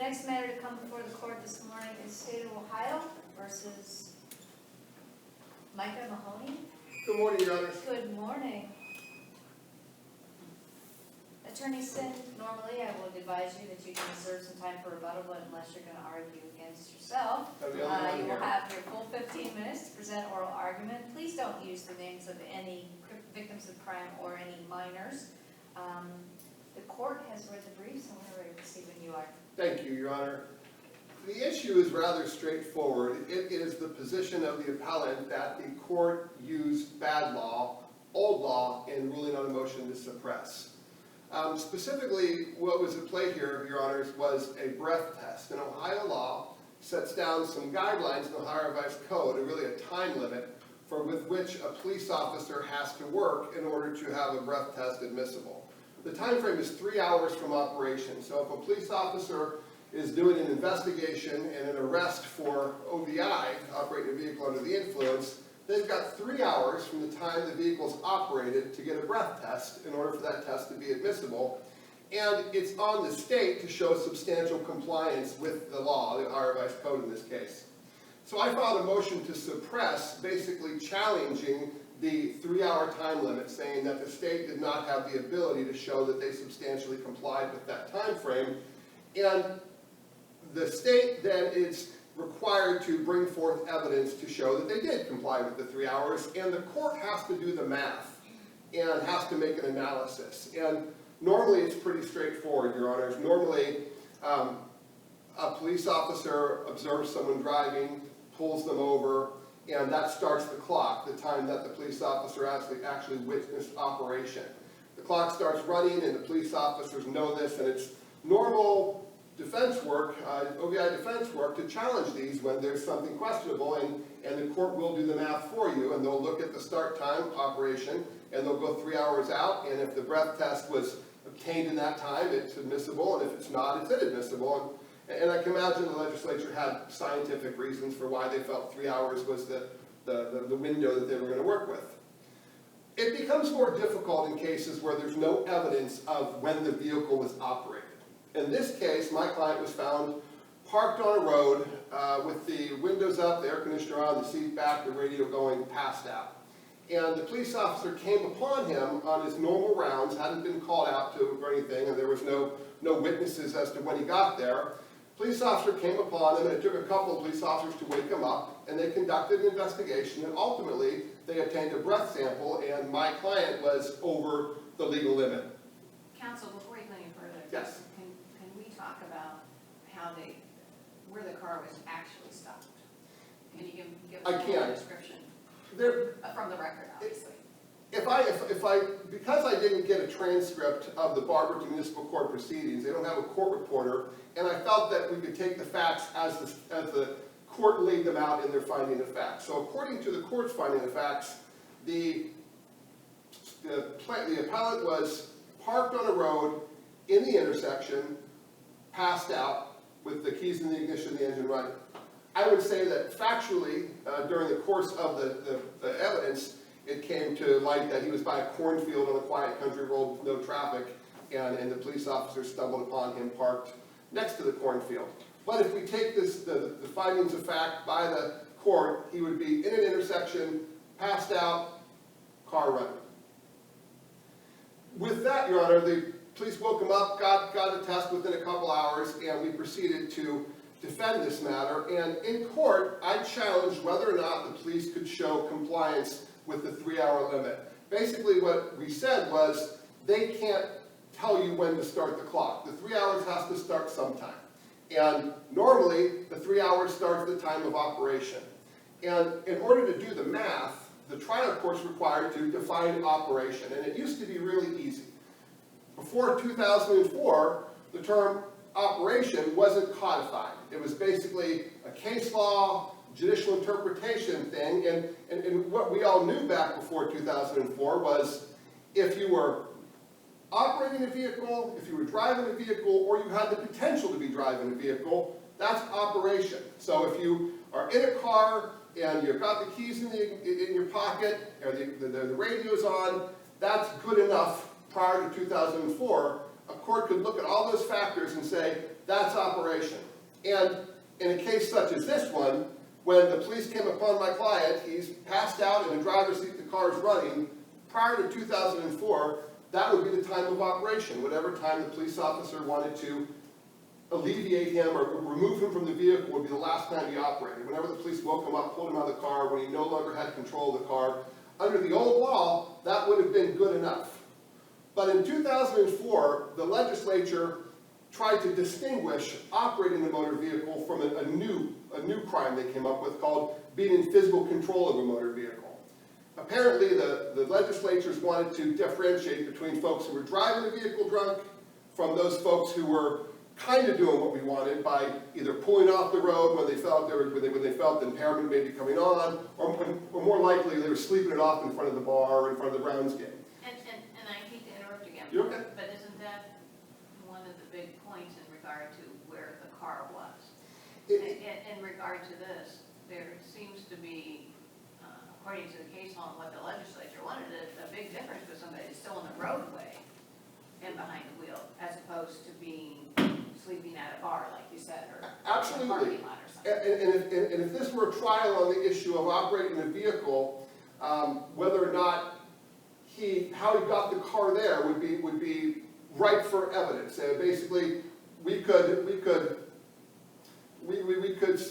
next matter to come before the court this morning is State of Ohio versus Micah Mahoney. Good morning, Your Honors. Good morning. Attorney Sin, normally I would advise you that you can reserve some time for rebuttal, but unless you're going to argue against yourself, you will have your full 15 minutes to present oral argument. Please don't use the names of any victims of crime or any minors. The court has read the briefs, and we're ready to see when you are. Thank you, Your Honor. The issue is rather straightforward. It is the position of the appellant that the court used bad law, old law, in ruling on a motion to suppress. Specifically, what was at play here, Your Honors, was a breath test. And Ohio law sets down some guidelines in the Ohio Revised Code, and really a time limit with which a police officer has to work in order to have a breath test admissible. The time frame is 3 hours from operation. So if a police officer is doing an investigation and an arrest for OVI, operating a vehicle under the influence, they've got 3 hours from the time the vehicle's operated to get a breath test in order for that test to be admissible. And it's on the state to show substantial compliance with the law, the Ohio Revised Code in this case. So I filed a motion to suppress, basically challenging the 3 hour time limit, saying that the state did not have the ability to show that they substantially complied with that time frame. And the state then is required to bring forth evidence to show that they did comply with the 3 hours, and the court has to do the math and has to make an analysis. And normally it's pretty straightforward, Your Honors. Normally a police officer observes someone driving, pulls them over, and that starts the clock, the time that the police officer actually witnessed operation. The clock starts running and the police officers know this, and it's normal defense work, OVI defense work, to challenge these when there's something questionable, and the court will do the math for you, and they'll look at the start time operation, and they'll go 3 hours out, and if the breath test was obtained in that time, it's admissible, and if it's not, it's inadmissible. And I can imagine the legislature had scientific reasons for why they felt 3 hours was the window that they were going to work with. It becomes more difficult in cases where there's no evidence of when the vehicle was operated. In this case, my client was found parked on a road with the windows up, the air conditioner on, the seat back, the radio going, passed out. And the police officer came upon him on his normal rounds, hadn't been called out to or anything, and there was no witnesses as to when he got there. Police officer came upon him, and it took a couple of police officers to wake him up, and they conducted an investigation, and ultimately they obtained a breath sample, and my client was over the legal limit. Counsel, before you go any further, Yes. Can we talk about where the car was actually stopped? Can you give us a description from the record, obviously? Because I didn't get a transcript of the Barberton Municipal Court proceedings, they don't have a court reporter, and I felt that we could take the facts as the court laid them out in their finding of facts. So according to the court's finding of facts, the appellant was parked on a road in the intersection, passed out, with the keys in the ignition, the engine running. I would say that factually, during the course of the evidence, it came to light that he was by a cornfield on a quiet country road with no traffic, and the police officer stumbled upon him parked next to the cornfield. But if we take the findings of fact by the court, he would be in an intersection, passed out, car running. With that, Your Honor, the police woke him up, got a test within a couple hours, and we proceeded to defend this matter. And in court, I challenged whether or not the police could show compliance with the 3 hour limit. Basically what we said was they can't tell you when to start the clock. The 3 hours has to start sometime. And normally the 3 hours starts at the time of operation. And in order to do the math, the trial court's required to define operation. And it used to be really easy. Before 2004, the term operation wasn't codified. It was basically a case law, judicial interpretation thing, and what we all knew back before 2004 was if you were operating a vehicle, if you were driving a vehicle, or you had the potential to be driving a vehicle, that's operation. So if you are in a car and you've got the keys in your pocket, or the radio's on, that's good enough prior to 2004. A court could look at all those factors and say, that's operation. And in a case such as this one, when the police came upon my client, he's passed out in the driver's seat, the car is running, prior to 2004, that would be the time of operation, whatever time the police officer wanted to alleviate him or remove him from the vehicle would be the last time he operated. Whenever the police woke him up, pulled him out of the car, when he no longer had control of the car, under the old law, that would have been good enough. But in 2004, the legislature tried to distinguish operating a motor vehicle from a new crime they came up with called being in physical control of a motor vehicle. Apparently, the legislatures wanted to differentiate between folks who were driving the vehicle drunk from those folks who were kind of doing what we wanted by either pulling off the road when they felt the impairment may be coming on, or more likely they were sleeping it off in front of the bar or in front of the Browns game. And I hate to interrupt again, You're okay. but isn't that one of the big points in regard to where the car was? In regard to this, there seems to be, according to the case law and what the legislature wanted, a big difference with somebody who's still in the roadway and behind the wheel, as opposed to being sleeping at a bar, like you said, or Absolutely. a parking lot or something. And if this were a trial on the issue of operating a vehicle, whether or not how he got the car there would be ripe for evidence. Basically, we could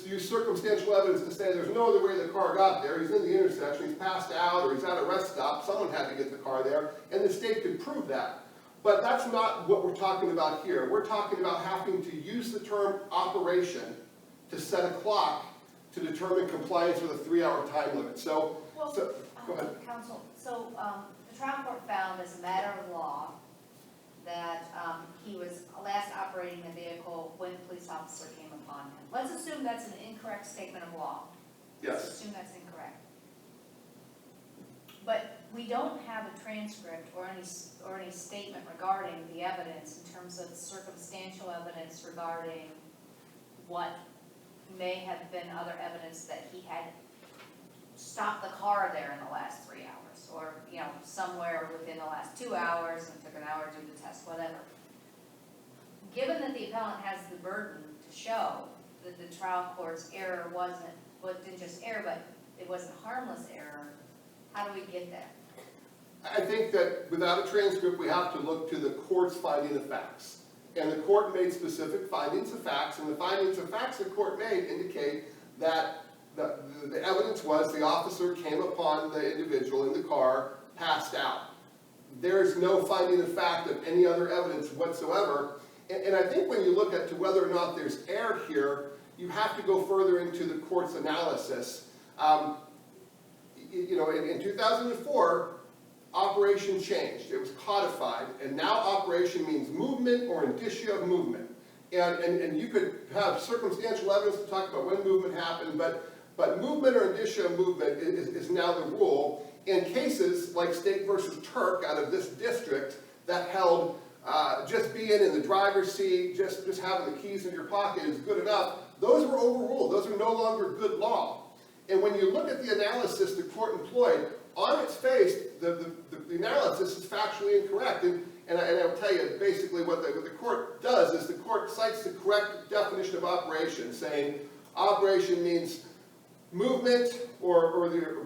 use circumstantial evidence to say there's no other way the car got there. He's in the intersection, he's passed out, or he's at a rest stop. Someone had to get the car there, and the state could prove that. But that's not what we're talking about here. We're talking about having to use the term operation to set a clock to determine compliance with a 3-hour time limit. So go ahead. Counsel, the trial court found as a matter of law that he was last operating the vehicle when the police officer came upon him. Let's assume that's an incorrect statement of law. Yes. Let's assume that's incorrect. But we don't have a transcript or any statement regarding the evidence in terms of circumstantial evidence regarding what may have been other evidence that he had stopped the car there in the last 3 hours, or somewhere within the last 2 hours and took an hour to do the test, whatever. Given that the appellant has the burden to show that the trial court's error didn't just error, but it wasn't harmless error, how do we get there? I think that without a transcript, we have to look to the court's finding of facts. And the court made specific findings of facts, and the findings of facts the court made indicate that the evidence was the officer came upon the individual in the car, passed out. There's no finding of fact of any other evidence whatsoever. And I think when you look at to whether or not there's error here, you have to go further into the court's analysis. In 2004, operation changed. It was codified, and now operation means movement or indicia of movement. And you could have circumstantial evidence to talk about when movement happened, but movement or indicia of movement is now the rule. In cases like State versus Turk out of this district that held just being in the driver's seat, just having the keys in your pocket is good enough, those were overruled. Those are no longer good law. And when you look at the analysis the court employed, on its face, the analysis is factually incorrect. And I'll tell you, basically what the court does is the court cites the correct definition of operation, saying operation means movement or the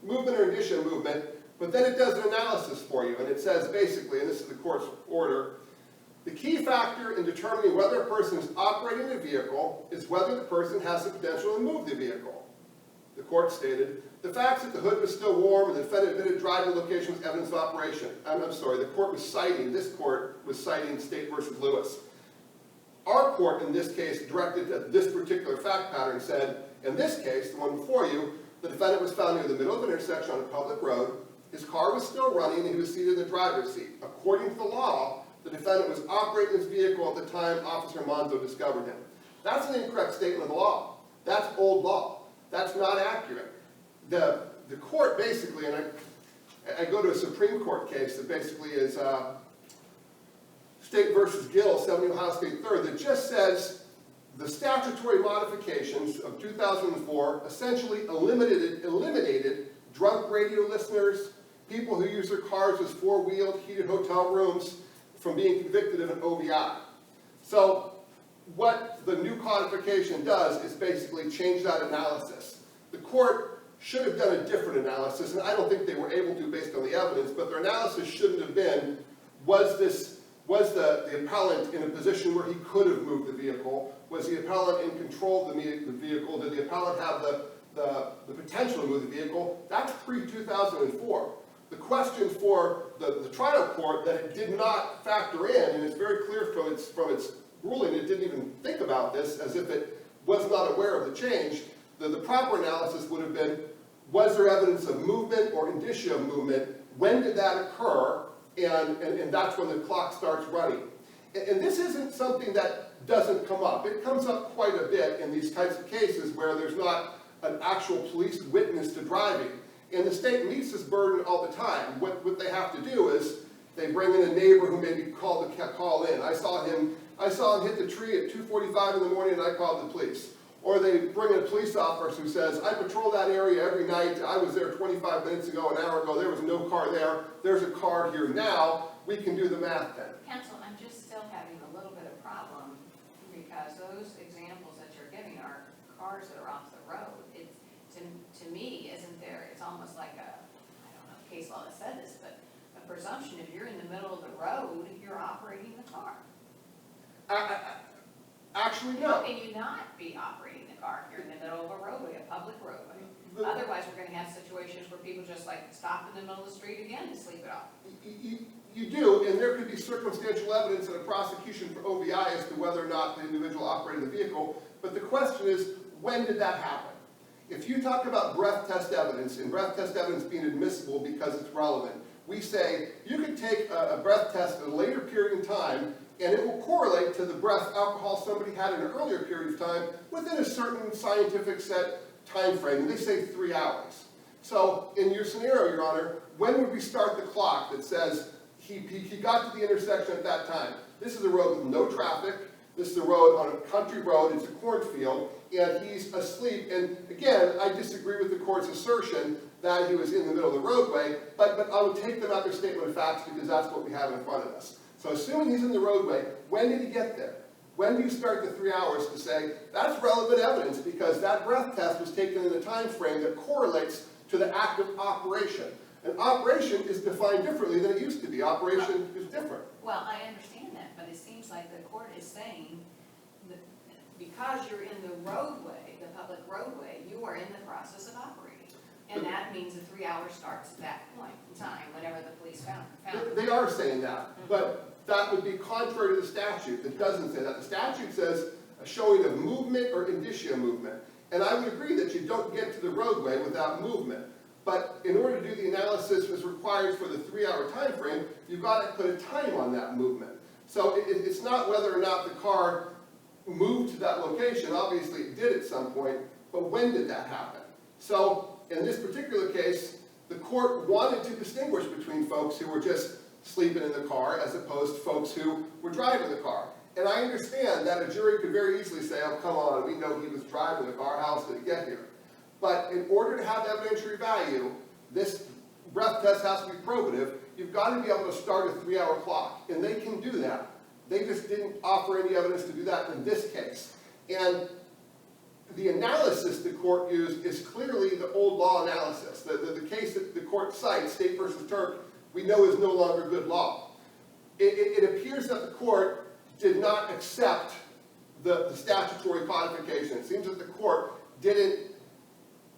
movement or indicia movement, but then it does an analysis for you, and it says basically, and this is the court's order, the key factor in determining whether a person is operating a vehicle is whether the person has the potential to move the vehicle. The court stated, the facts that the hood was still warm and the defendant admitted driving location was evidence of operation. I'm sorry, this court was citing State versus Lewis. Our court, in this case, directed at this particular fact pattern, said, in this case, the one before you, the defendant was found near the middle of an intersection on a public road, his car was still running, and he was seated in the driver's seat. According to the law, the defendant was operating his vehicle at the time Officer Monzo discovered him. That's an incorrect statement of the law. That's old law. That's not accurate. The court basically, and I go to a Supreme Court case that basically is State versus Gill, 70 Ohio State 3rd, that just says the statutory modifications of 2004 essentially eliminated drunk radio listeners, people who use their cars as four-wheeled heated hotel rooms from being convicted of an OVI. So what the new codification does is basically change that analysis. The court should have done a different analysis, and I don't think they were able to based on the evidence, but their analysis shouldn't have been, was the appellant in a position where he could have moved the vehicle? Was the appellant in control of the vehicle? Did the appellant have the potential to move the vehicle? That's pre-2004. The question for the trial court that it did not factor in, and it's very clear from its ruling, it didn't even think about this as if it was not aware of the change. The proper analysis would have been, was there evidence of movement or indicia of movement? When did that occur? And that's when the clock starts running. And this isn't something that doesn't come up. It comes up quite a bit in these types of cases where there's not an actual police witness to driving. And the state meets this burden all the time. What they have to do is they bring in a neighbor who maybe called the call in. I saw him hit the tree at 2:45 in the morning and I called the police. Or they bring in a police officer who says, I patrol that area every night. I was there 25 minutes ago, an hour ago. There was no car there. There's a car here now. We can do the math then. Counsel, I'm just still having a little bit of problem because those examples that you're giving are cars that are off the road. It's, to me, isn't there, it's almost like a, I don't know, case law that said this, but a presumption if you're in the middle of the road, you're operating the car. Actually, How no. can you not be operating the car if you're in the middle of a roadway, a public roadway? Otherwise, we're going to have situations where people just like stop in the middle of the street again and sleep it off. You do, and there could be circumstantial evidence in a prosecution for OVI as to whether or not the individual operated the vehicle. But the question is, when did that happen? If you talk about breath test evidence, and breath test evidence being admissible because it's relevant, we say you could take a breath test at a later period in time and it will correlate to the breath alcohol somebody had in an earlier period of time within a certain scientific set time frame, and they say 3 hours. So in your scenario, Your Honor, when would we start the clock that says he got to the intersection at that time? This is a road with no traffic. This is a road on a country road. It's a cornfield, and he's asleep. And again, I disagree with the court's assertion that he was in the middle of the roadway, but I would take them at their statement of facts because that's what we have in front of us. So assuming he's in the roadway, when did he get there? When do you start the 3 hours to say, that's relevant evidence because that breath test was taken in a time frame that correlates to the act of operation. And operation is defined differently than it used to be. Operation is different. Well, I understand that, but it seems like the court is saying that because you're in the roadway, the public roadway, you are in the process of operating. And that means the 3 hours starts at that point in time, whenever the police found it. They are saying that, but that would be contrary to the statute. That doesn't say that. The statute says a showing of movement or indicia movement. And I would agree that you don't get to the roadway without movement. But in order to do the analysis that's required for the 3 hour time frame, you've got to put a time on that movement. So it's not whether or not the car moved to that location. Obviously it did at some point, but when did that happen? So in this particular case, the court wanted to distinguish between folks who were just sleeping in the car as opposed to folks who were driving the car. And I understand that a jury could very easily say, oh, come on, we know he was driving the car, how else did it get here? But in order to have evidentiary value, this breath test has to be probative. You've got to be able to start a 3 hour clock, and they can do that. They just didn't offer any evidence to do that in this case. And the analysis the court used is clearly the old law analysis. The case that the court cites, State versus Turk, we know is no longer good law. It appears that the court did not accept the statutory codification. It seems that the court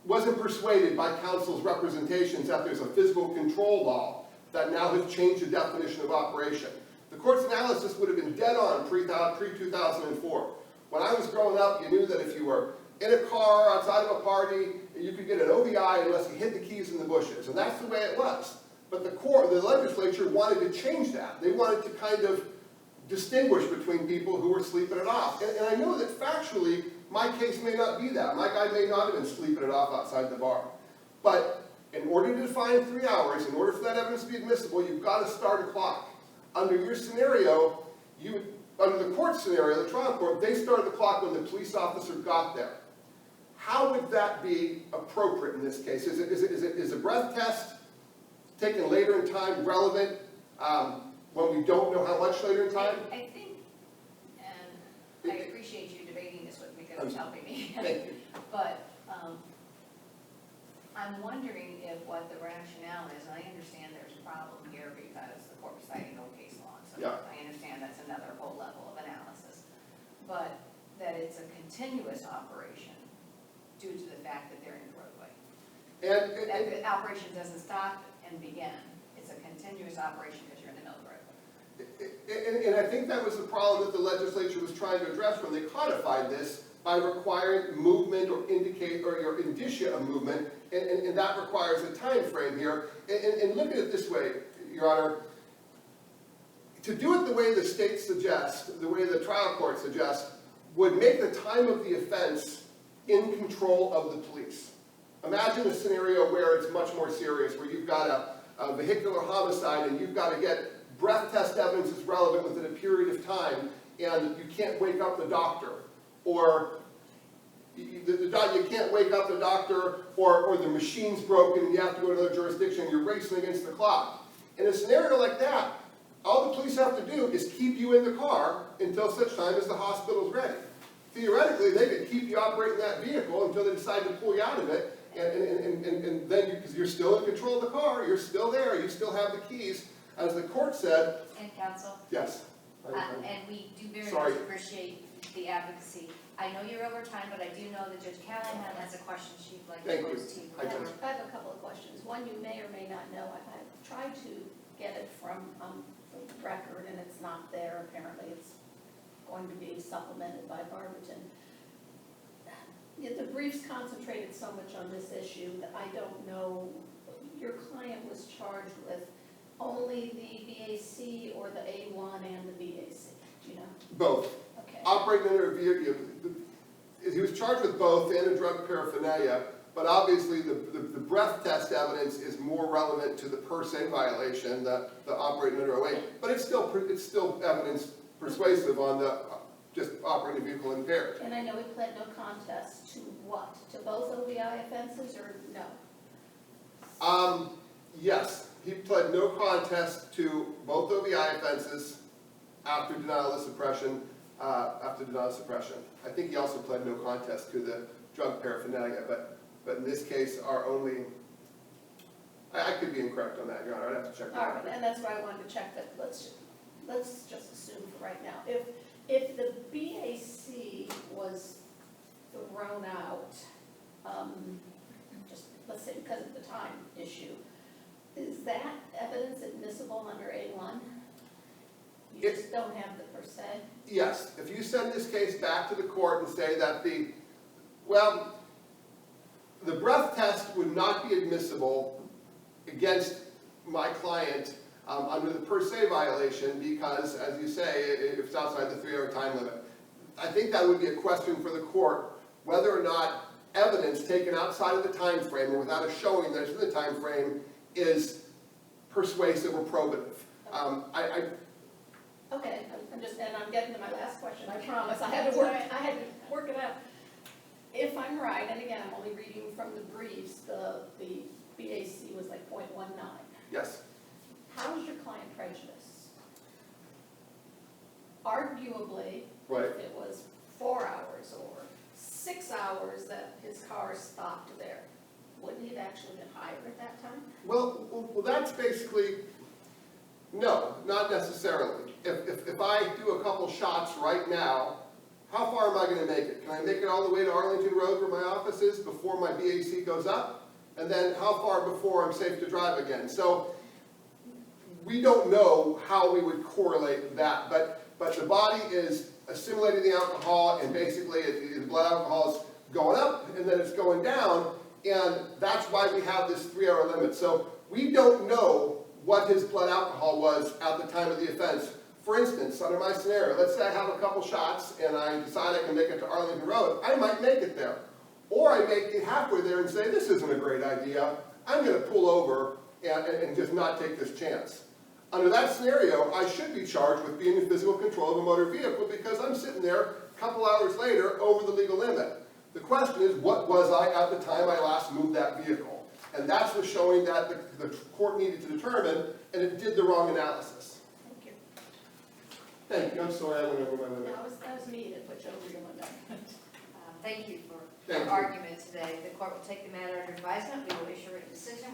wasn't persuaded by counsel's representations that there's a physical control law that now has changed the definition of operation. The court's analysis would have been dead on pre-2004. When I was growing up, you knew that if you were in a car outside of a party, you could get an OVI unless you hid the keys in the bushes. And that's the way it was. But the legislature wanted to change that. They wanted to kind of distinguish between people who were sleeping it off. And I know that factually, my case may not be that. My guy may not have been sleeping it off outside the bar. But in order to define 3 hours, in order for that evidence to be admissible, you've got to start a clock. Under your scenario, under the court scenario, the trial court, they started the clock when the police officer got there. How would that be appropriate in this case? Is a breath test taken later in time relevant when we don't know how much later in time? I think, and I appreciate you debating this with me because it's helping me. Thank you. But I'm wondering if what the rationale is, and I understand there's a problem here because the court was citing no case law. So Yeah. I understand that's another whole level of analysis. But that it's a continuous operation due to the fact that they're in the roadway. That the operation doesn't stop and begin. It's a continuous operation because you're in the middle of the roadway. And I think that was the problem that the legislature was trying to address when they codified this by requiring movement or indicate or your indicia of movement, and that requires a time frame here. And look at it this way, Your Honor. To do it the way the state suggests, the way the trial court suggests, would make the time of the offense in control of the police. Imagine a scenario where it's much more serious, where you've got a vehicular homicide and you've got to get breath test evidence that's relevant within a period of time, and you can't wake up the doctor, or you can't wake up the doctor, or the machine's broken and you have to go to another jurisdiction and you're racing against the clock. In a scenario like that, all the police have to do is keep you in the car until such time as the hospital's ready. Theoretically, they could keep you operating that vehicle until they decide to pull you out of it, and then, because you're still in control of the car, you're still there, you still have the keys. As the court said, And counsel, yes. and we do very Sorry. much appreciate the advocacy. I know you're over time, but I do know that Judge Callahan has a question she'd like to Thank you. pose to you. I do. I have a couple of questions. One, you may or may not know, I've tried to get it from the record, and it's not there. Apparently, it's going to be supplemented by Barberton. The briefs concentrated so much on this issue that I don't know, your client was charged with only the BAC or the A1 and the BAC, do you know? Both. Okay. Operating under a vehicle, he was charged with both and a drug paraphernalia, but obviously the breath test evidence is more relevant to the per se violation, the operating under OA, but it's still evidence persuasive on the just operating a vehicle impaired. And I know he pled no contest to what? To both OVI offenses or no? Yes, he pled no contest to both OVI offenses after denial of suppression. I think he also pled no contest to the drug paraphernalia, but in this case, our only, I could be incorrect on that, Your Honor, I'd have to check that All out. right, and that's why I wanted to check that. Let's just assume for right now. If the BAC was thrown out, just let's say because of the time issue, is that evidence admissible under A1? You just don't have the per se? Yes, if you send this case back to the court and say that the breath test would not be admissible against my client under the per se violation because, as you say, if it's outside the 3-hour time limit. I think that would be a question for the court whether or not evidence taken outside of the time frame or without a showing that it's in the time frame is persuasive or probative. Okay, I'm getting to my last question, I promise. I had to work it out. If I'm right, and again, I'm only reading from the briefs, the BAC was like .19. Yes. How is your client prejudiced? Arguably, Right. if it was 4 hours or 6 hours that his car stopped there, wouldn't he have actually been higher at that time? Well, that's basically, no, not necessarily. If I do a couple shots right now, how far am I going to make it? Can I make it all the way to Arlington Road where my office is before my BAC goes up? And then how far before I'm safe to drive again? So we don't know how we would correlate that, but the body is assimilating the alcohol, and basically the blood alcohol is going up and then it's going down, and that's why we have this 3-hour limit. So we don't know what his blood alcohol was at the time of the offense. For instance, under my scenario, let's say I have a couple shots and I decide I can make it to Arlington Road. I might make it there. Or I make it halfway there and say, this isn't a great idea. I'm going to pull over and just not take this chance. Under that scenario, I should be charged with being in physical control of a motor vehicle because I'm sitting there a couple hours later over the legal limit. The question is, what was I at the time I last moved that vehicle? And that's the showing that the court needed to determine, and it did the wrong analysis. Thank you. Thank you, I'm sorry I went over my limit. That was me that put you over your limit. Thank you for Thank your you. argument today. The court will take the matter under advisement. We will issue a written decision